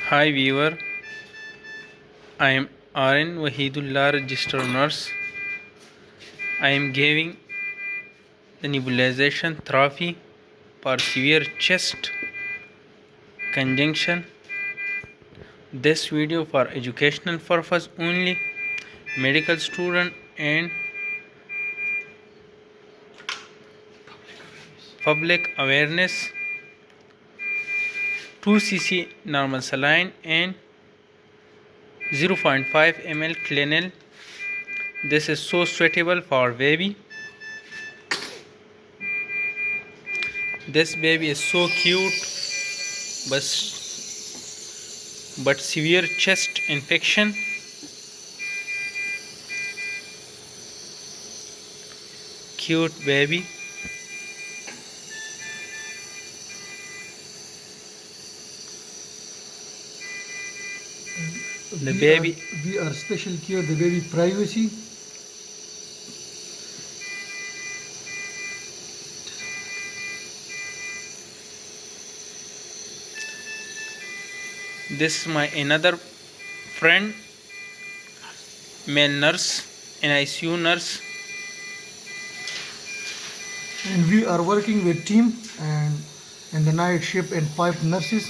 Hi viewer, I am RN Wahidullah registered nurse. I am giving the nebulization therapy for severe chest congestion. This video for educational purpose only, medical student and public awareness. 2 cc normal saline and 0.5 ml clenil. This is so suitable for baby. This baby is so cute, but severe chest infection. Cute baby. The baby. We are special care the baby privacy. This is my another friend, male nurse, an ICU nurse. And we are working with team and the night shift and 5 nurses.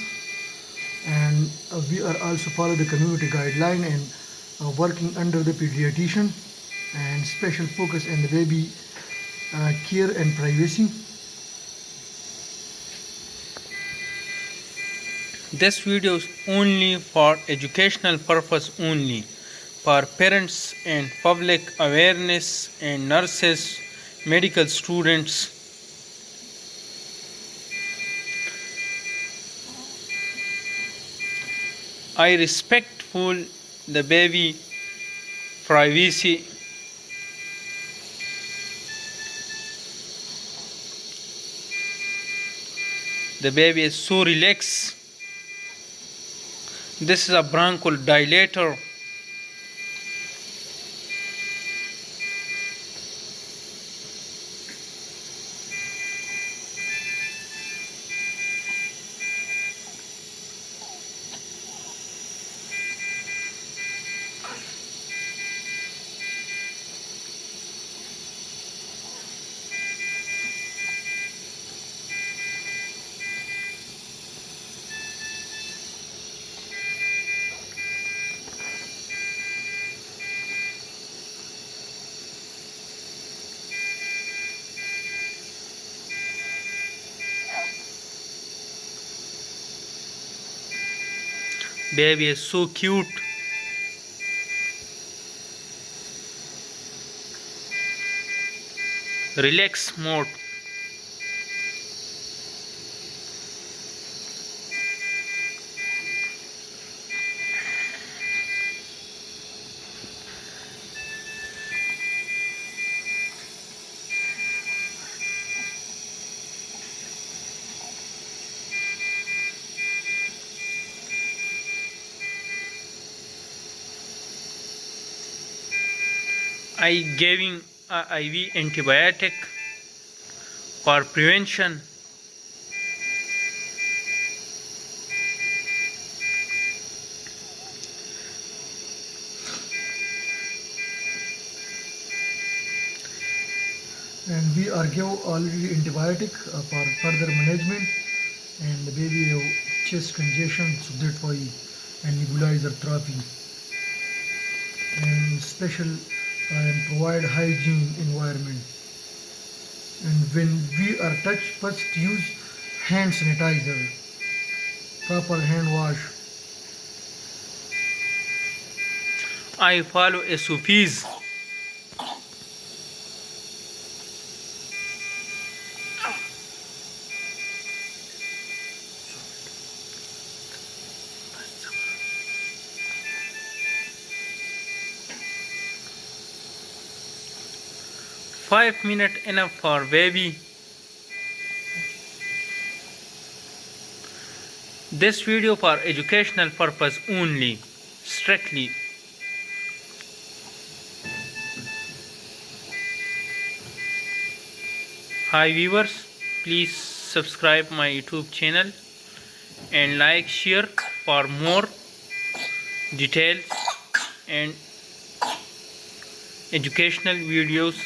And we are also follow the community guideline and working under the pediatrician and special focus on the baby care and privacy. This video is only for educational purpose only, for parents and public awareness and nurses, medical students. I respectful the baby privacy. The baby is so relaxed. This is a bronchodilator. Baby is so cute. Relax mode. I giving a IV antibiotic for prevention. And we are give already antibiotic for further management and the baby chest congestion, so that's why and nebulizer therapy and special and provide hygiene environment. And when we are touched, first use hand sanitizer, proper hand wash. I follow SOPs. Five minutes enough for baby. This video for educational purpose only, strictly. Hi viewers, please subscribe my YouTube channel and like, share. for more details and educational videos.